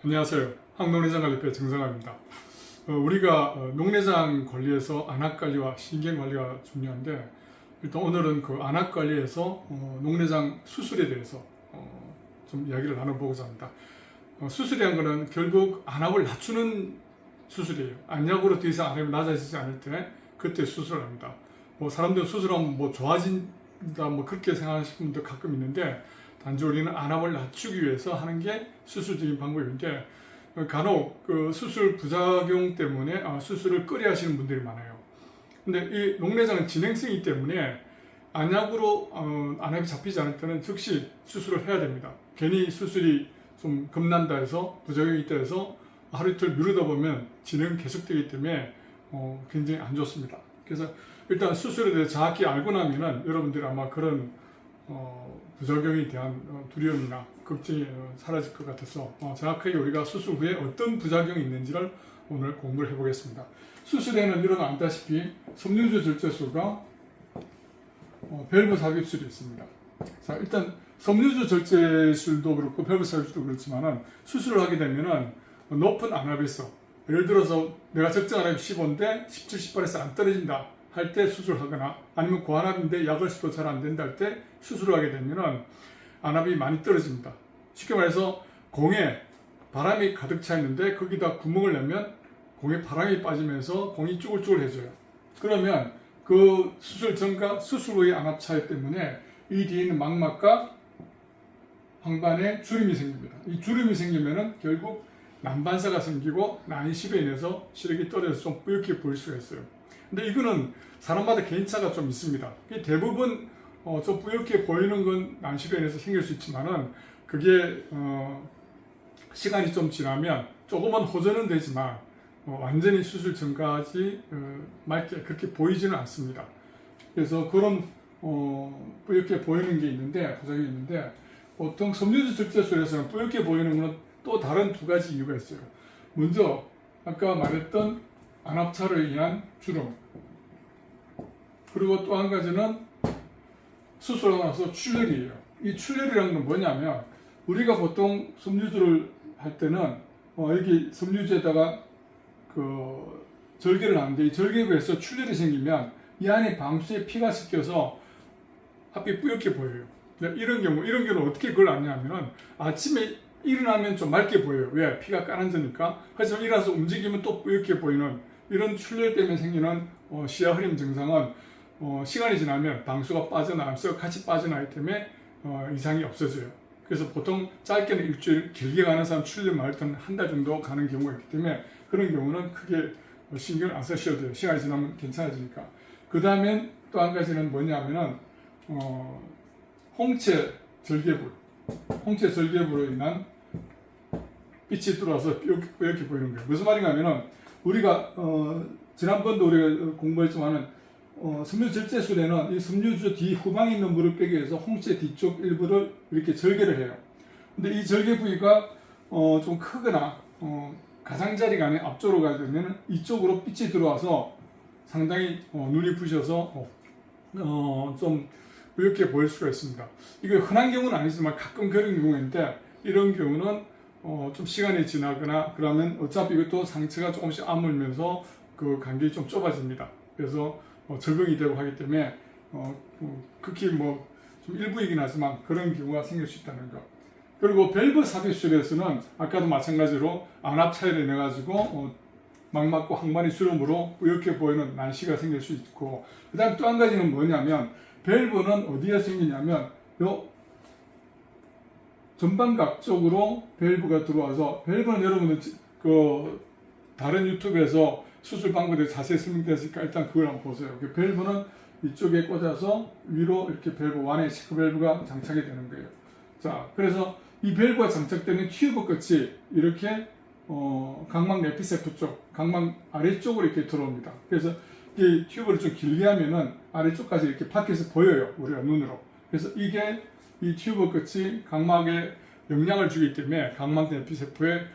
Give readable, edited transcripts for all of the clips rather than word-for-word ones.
안녕하세요. 항농내장관리회 정성환입니다. 우리가 녹내장 관리에서 안압관리와 신경관리가 중요한데, 일단 오늘은 그 안압관리에서 녹내장 수술에 대해서 좀 이야기를 나눠보고자 합니다. 수술이란 것은 결국 안압을 낮추는 수술이에요. 안약으로 더 이상 안압이 낮아지지 않을 때 그때 수술을 합니다. 사람들은 수술하면 좋아진다 그렇게 생각하시는 분도 가끔 있는데, 단지 우리는 안압을 낮추기 위해서 하는 게 수술적인 방법인데, 간혹 그 수술 부작용 때문에 수술을 꺼려 하시는 분들이 많아요. 근데 이 녹내장은 진행성이기 때문에 안약으로 안압이 잡히지 않을 때는 즉시 수술을 해야 됩니다. 괜히 수술이 좀 겁난다 해서 부작용이 있다 해서 하루 이틀 미루다 보면 진행은 계속되기 때문에 굉장히 안 좋습니다. 그래서 일단 수술에 대해 정확히 알고 나면은 여러분들이 아마 그런 부작용에 대한 두려움이나 걱정이 사라질 것 같아서 정확하게 우리가 수술 후에 어떤 부작용이 있는지를 오늘 공부를 해보겠습니다. 수술에는 여러분 알다시피 섬유주 절제술과 밸브 삽입술이 있습니다. 자, 일단 섬유주 절제술도 그렇고 밸브 삽입술도 그렇지만은 수술을 하게 되면은 높은 안압에서, 예를 들어서 내가 적정 안압이 15인데 17, 18에서 안 떨어진다 할 때 수술하거나, 아니면 고안압인데 약을 써도 잘 안 된다 할 때 수술을 하게 되면은 안압이 많이 떨어집니다. 쉽게 말해서 공에 바람이 가득 차 있는데 거기다 구멍을 내면 공에 바람이 빠지면서 공이 쭈글쭈글해져요. 그러면 그 수술 전과 수술 후의 안압 차이 때문에 이 뒤에 있는 망막과 황반에 주름이 생깁니다. 이 주름이 생기면은 결국 난반사가 생기고 난시로 인해서 시력이 떨어져서 좀 뿌옇게 보일 수가 있어요. 근데 이거는 사람마다 개인차가 좀 있습니다. 대부분 좀 뿌옇게 보이는 건 난시로 인해서 생길 수 있지만은, 그게 시간이 좀 지나면 조금은 호전은 되지만 완전히 수술 전까지 맑게 그렇게 보이지는 않습니다. 그래서 그런 뿌옇게 보이는 게 있는데, 부작용이 있는데, 보통 섬유주 절제술에서는 뿌옇게 보이는 건 또 다른 두 가지 이유가 있어요. 먼저 아까 말했던 안압차로 인한 주름, 그리고 또 한 가지는 수술하고 나서 출혈이에요. 이 출혈이라는 건 뭐냐면, 우리가 보통 섬유주를 할 때는 여기 섬유주에다가 그 절개를 하는데, 이 절개부에서 출혈이 생기면 이 안에 방수에 피가 섞여서 앞이 뿌옇게 보여요. 이런 경우는 어떻게 그걸 아냐면은, 아침에 일어나면 좀 맑게 보여요. 왜? 피가 가라앉으니까. 하지만 일어나서 움직이면 또 뿌옇게 보이는, 이런 출혈 때문에 생기는 시야 흐림 증상은 시간이 지나면 방수가 빠져나가면서 같이 빠져나가기 때문에 이상이 없어져요. 그래서 보통 짧게는 일주일, 길게 가는 사람 출혈 많을 때는 한 달 정도 가는 경우가 있기 때문에, 그런 경우는 크게 신경을 안 쓰셔도 돼요. 시간이 지나면 괜찮아지니까. 그 다음엔 또 한 가지는 뭐냐면은 홍채 절개부로 인한 빛이 들어와서 이렇게 보이는 거예요. 무슨 말인가 하면은, 우리가 지난번도 우리가 공부했지만은 섬유주 절제술에는 이 섬유주 뒤 후방에 있는 물을 빼기 위해서 홍채 뒤쪽 일부를 이렇게 절개를 해요. 근데 이 절개 부위가 좀 크거나 가장자리가 아닌 앞쪽으로 가게 되면 이쪽으로 빛이 들어와서 상당히 눈이 부셔서 좀 이렇게 보일 수가 있습니다. 이거 흔한 경우는 아니지만 가끔 그런 경우인데, 이런 경우는 좀 시간이 지나거나 그러면 어차피 이것도 상처가 조금씩 아물면서 그 간격이 좀 좁아집니다. 그래서 절벽이 되고 하기 때문에 극히 좀 일부이긴 하지만 그런 경우가 생길 수 있다는 것. 그리고 밸브 삽입술에서는 아까도 마찬가지로 안압 차이를 인해 가지고 망막과 항반의 주름으로 뿌옇게 보이는 난시가 생길 수 있고, 그 다음 또 한 가지는 뭐냐면, 밸브는 어디에 생기냐면 요 전방각 쪽으로 밸브가 들어와서, 밸브는 여러분들 그 다른 유튜브에서 수술 방법에 자세히 설명되었으니까 일단 그걸 한번 보세요. 그 밸브는 이쪽에 꽂아서 위로 이렇게 밸브 안에 시크 밸브가 장착이 되는 거예요. 자, 그래서 이 밸브가 장착되는 튜브 끝이 이렇게 각막 내피세프 쪽, 각막 아래쪽으로 이렇게 들어옵니다. 그래서 이 튜브를 좀 길게 하면은 아래쪽까지 이렇게 밖에서 보여요, 우리가 눈으로. 그래서 이게 이 튜브 끝이 각막에 영향을 주기 때문에 각막 내피세프에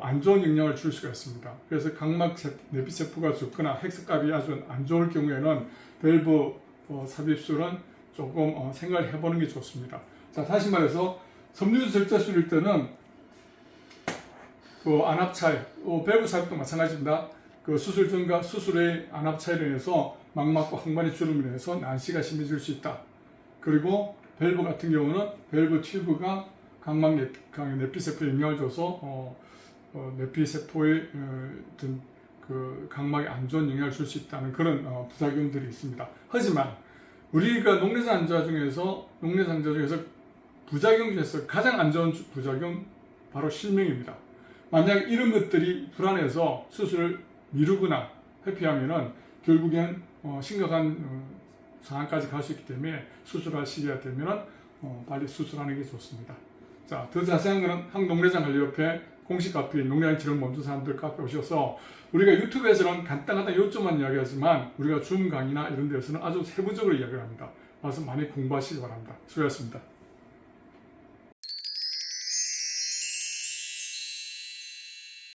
안 좋은 영향을 줄 수가 있습니다. 그래서 각막 내피세프가 좋거나 핵스값이 아주 안 좋을 경우에는 밸브 삽입술은 조금 생각을 해보는 게 좋습니다. 자, 다시 말해서 섬유주 절제술일 때는 그 안압 차이, 밸브 삽입도 마찬가지입니다. 그 수술 전과 수술의 안압 차이로 인해서 망막과 항반의 주름으로 인해서 난시가 심해질 수 있다. 그리고 밸브 같은 경우는 밸브 튜브가 각막 내피세포에 영향을 줘서 내피세포의 어떤 그 각막에 안 좋은 영향을 줄 수 있다는 그런 부작용들이 있습니다. 하지만 우리가 녹내장 환자 중에서 부작용 중에서 가장 안 좋은 부작용 바로 실명입니다. 만약 이런 것들이 불안해서 수술을 미루거나 회피하면은 결국엔 심각한 상황까지 갈 수 있기 때문에 수술할 시기가 되면은 빨리 수술하는 게 좋습니다. 자, 더 자세한 거는 한국녹내장관리협회 공식 카페 녹내장 치료를 멈춘 사람들 카페 오셔서 우리가 유튜브에서는 간단하다 요점만 이야기하지만 우리가 줌 강의나 이런 데서는 아주 세부적으로 이야기를 합니다. 와서 많이 공부하시기 바랍니다. 수고하셨습니다.